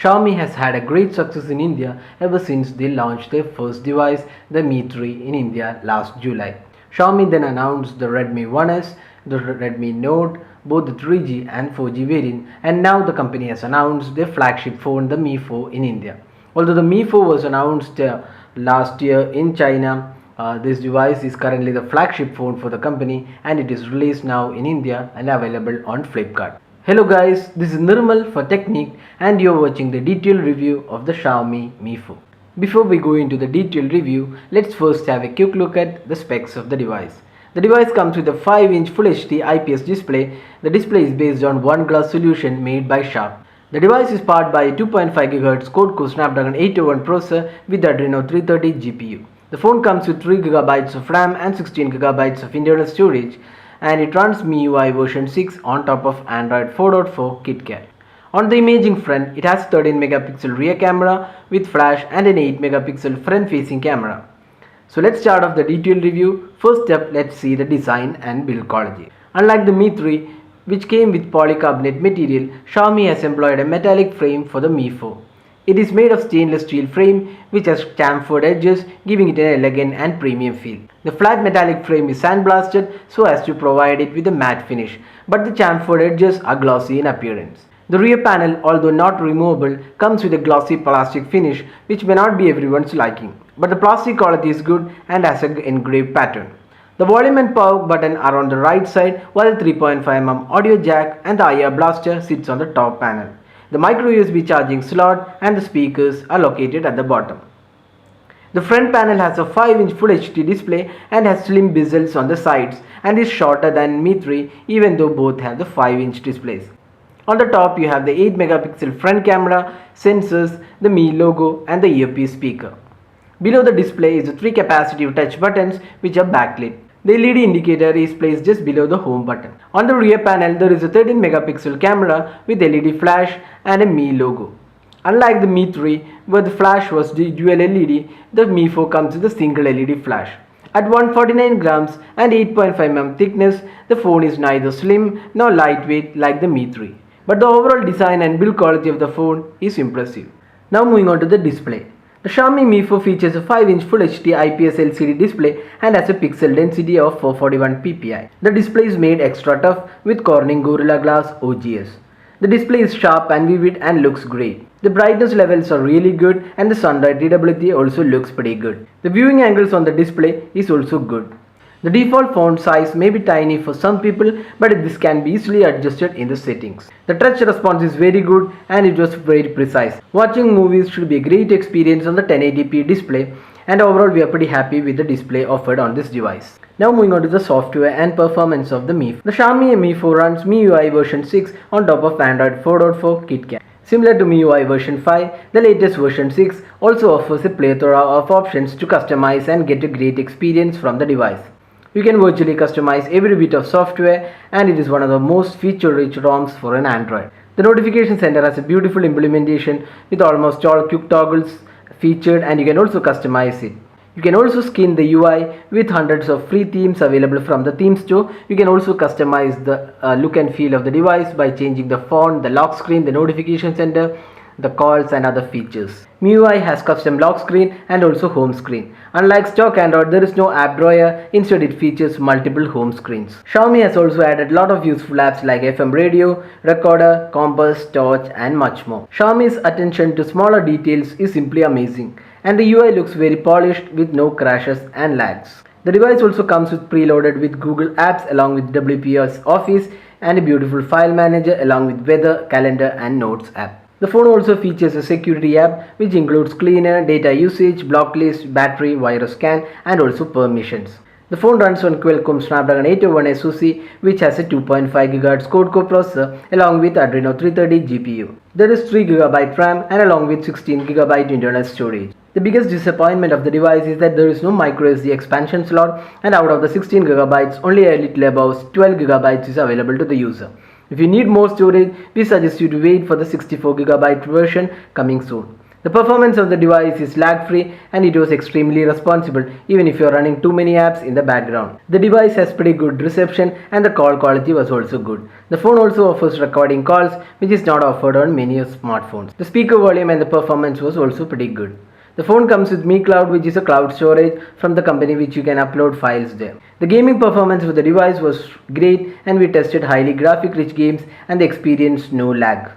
Xiaomi has had a great success in India ever since they launched their first device, the Mi 3, in India last July. Xiaomi then announced the Redmi 1S, the Redmi Note, both the 3G and 4G variant, and now the company has announced their flagship phone, the Mi 4, in India. Although the Mi 4 was announced last year in China, this device is currently the flagship phone for the company and it is released now in India and available on Flipkart. Hello guys, this is Nirmal for Technique and you are watching the detailed review of the Xiaomi Mi 4. Before we go into the detailed review, let's first have a quick look at the specs of the device. The device comes with a 5-inch Full HD IPS display. The display is based on One Glass solution made by Sharp. The device is powered by a 2.5 GHz quad-core Snapdragon 801 processor with Adreno 330 GPU. The phone comes with 3 GB of RAM and 16 GB of internal storage, and it runs MIUI version 6 on top of Android 4.4 KitKat. On the imaging front, it has 13 megapixel rear camera with flash and an 8 megapixel front facing camera. So let's start off the detailed review. First up, let's see the design and build quality. Unlike the Mi 3, which came with polycarbonate material, Xiaomi has employed a metallic frame for the Mi 4. It is made of stainless steel frame which has chamfered edges, giving it an elegant and premium feel. The flat metallic frame is sandblasted so as to provide it with a matte finish, but the chamfered edges are glossy in appearance. The rear panel, although not removable, comes with a glossy plastic finish which may not be everyone's liking, but the plastic quality is good and has an engraved pattern. The volume and power button are on the right side, while the 3.5mm audio jack and the IR blaster sits on the top panel. The micro USB charging slot and the speakers are located at the bottom. The front panel has a 5-inch Full HD display and has slim bezels on the sides and is shorter than Mi 3, even though both have the 5-inch displays. On the top you have the 8 megapixel front camera, sensors, the Mi logo and the earpiece speaker. Below the display is the 3 capacitive touch buttons which are backlit. The LED indicator is placed just below the home button. On the rear panel there is a 13 megapixel camera with LED flash and a Mi logo. Unlike the Mi 3 where the flash was dual LED, the Mi 4 comes with a single LED flash. At 149 grams and 8.5mm thickness, the phone is neither slim nor lightweight like the Mi 3. But the overall design and build quality of the phone is impressive. Now moving on to the display. The Xiaomi Mi 4 features a 5-inch Full HD IPS LCD display and has a pixel density of 441 ppi. The display is made extra tough with Corning Gorilla Glass OGS. The display is sharp and vivid and looks great. The brightness levels are really good and the sunlight readability also looks pretty good. The viewing angles on the display is also good. The default font size may be tiny for some people, but this can be easily adjusted in the settings. The touch response is very good and it was very precise. Watching movies should be a great experience on the 1080p display, and overall we are pretty happy with the display offered on this device. Now moving on to the software and performance of the Mi 4. The Xiaomi Mi 4 runs MIUI version 6 on top of Android 4.4 KitKat. Similar to MIUI version 5, the latest version 6 also offers a plethora of options to customize and get a great experience from the device. You can virtually customize every bit of software and it is one of the most feature-rich ROMs for an Android. The notification center has a beautiful implementation with almost all quick toggles featured, and you can also customize it. You can also skin the UI with hundreds of free themes available from the theme store. You can also customize the look and feel of the device by changing the font, the lock screen, the notification center, the calls and other features. MIUI has custom lock screen and also home screen. Unlike stock Android, there is no app drawer, instead it features multiple home screens. Xiaomi has also added a lot of useful apps like FM radio, recorder, compass, torch and much more. Xiaomi's attention to smaller details is simply amazing, and the UI looks very polished with no crashes and lags. The device also comes with preloaded with Google Apps along with WPS Office and a beautiful file manager along with weather, calendar and notes app. The phone also features a security app which includes cleaner, data usage, block list, battery, virus scan and also permissions. The phone runs on Qualcomm Snapdragon 801 SoC which has a 2.5 GHz quad-core processor along with Adreno 330 GPU. There is 3 GB RAM and along with 16 GB internal storage. The biggest disappointment of the device is that there is no microSD expansion slot, and out of the 16 GB, only a little above 12 GB is available to the user. If you need more storage, we suggest you to wait for the 64 GB version coming soon. The performance of the device is lag-free and it was extremely responsible even if you are running too many apps in the background. The device has pretty good reception and the call quality was also good. The phone also offers recording calls, which is not offered on many smartphones. The speaker volume and the performance was also pretty good. The phone comes with Mi Cloud, which is a cloud storage from the company which you can upload files there. The gaming performance of the device was great and we tested highly graphic rich games and experienced no lag.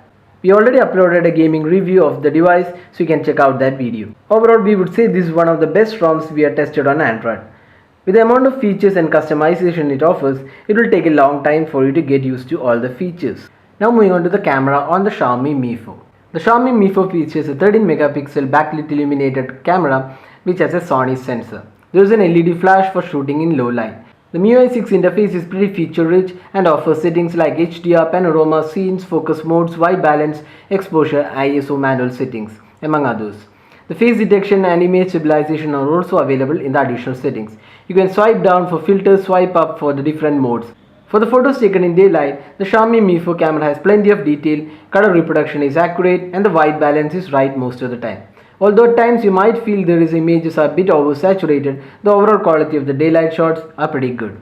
We already uploaded a gaming review of the device, so you can check out that video. Overall, we would say this is one of the best ROMs we have tested on Android. With the amount of features and customization it offers, it will take a long time for you to get used to all the features. Now moving on to the camera on the Xiaomi Mi 4. The Xiaomi Mi 4 features a 13 megapixel backlit illuminated camera which has a Sony sensor. There is an LED flash for shooting in low light. The MIUI 6 interface is pretty feature-rich and offers settings like HDR, panorama, scenes, focus modes, white balance, exposure, ISO manual settings, among others. The face detection and image stabilization are also available in the additional settings. You can swipe down for filters, swipe up for the different modes. For the photos taken in daylight, the Xiaomi Mi 4 camera has plenty of detail, color reproduction is accurate, and the white balance is right most of the time. Although at times you might feel there is images are a bit oversaturated, the overall quality of the daylight shots are pretty good.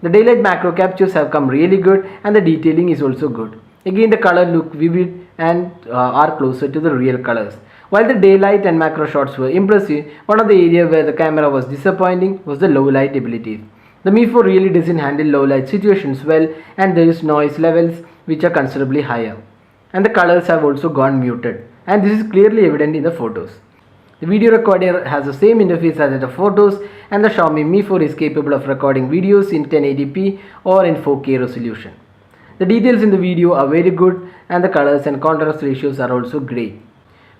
The daylight macro captures have come really good and the detailing is also good. Again, the color look vivid and are closer to the real colors. While the daylight and macro shots were impressive, one of the areas where the camera was disappointing was the low light ability. The Mi 4 really doesn't handle low light situations well and there is noise levels which are considerably higher. And the colors have also gone muted. And this is clearly evident in the photos. The video recorder has the same interface as the photos and the Xiaomi Mi 4 is capable of recording videos in 1080p or in 4K resolution. The details in the video are very good and the colors and contrast ratios are also great.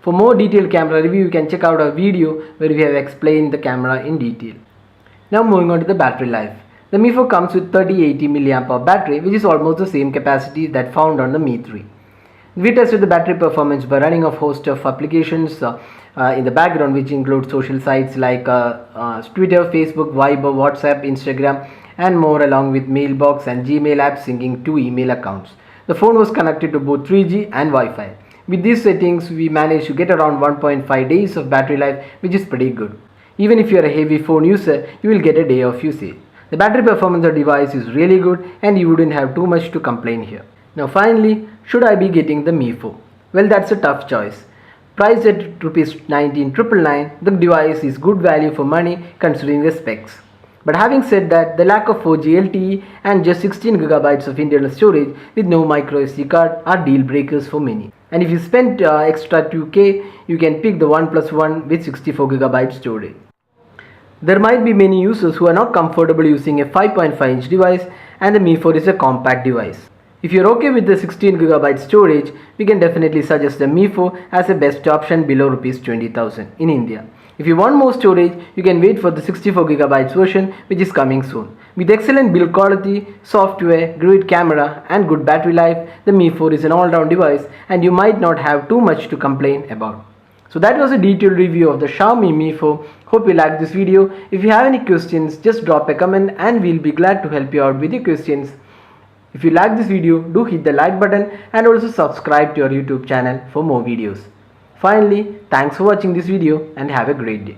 For more detailed camera review, you can check out our video where we have explained the camera in detail. Now moving on to the battery life. The Mi 4 comes with 3080 mAh battery which is almost the same capacity that found on the Mi 3. We tested the battery performance by running a host of applications in the background which include social sites like Twitter, Facebook, Viber, WhatsApp, Instagram and more along with Mailbox and Gmail apps syncing to email accounts. The phone was connected to both 3G and Wi-Fi. With these settings we managed to get around 1.5 days of battery life which is pretty good. Even if you are a heavy phone user, you will get a day of usage. The battery performance of the device is really good and you wouldn't have too much to complain here. Now finally, should I be getting the Mi 4? Well, that's a tough choice. Priced at Rs 19,999, the device is good value for money considering the specs. But having said that, the lack of 4G LTE and just 16GB of internal storage with no micro SD card are deal breakers for many. And if you spend extra 2K, you can pick the OnePlus One with 64GB storage. There might be many users who are not comfortable using a 5.5-inch device and the Mi 4 is a compact device. If you're okay with the 16GB storage, we can definitely suggest the Mi 4 as a best option below Rs 20,000 in India. If you want more storage, you can wait for the 64GB version which is coming soon. With excellent build quality, software, great camera and good battery life, the Mi 4 is an all-round device and you might not have too much to complain about. So that was a detailed review of the Xiaomi Mi 4. Hope you liked this video. If you have any questions, just drop a comment and we'll be glad to help you out with your questions. If you like this video, do hit the like button and also subscribe to our YouTube channel for more videos. Finally, thanks for watching this video and have a great day.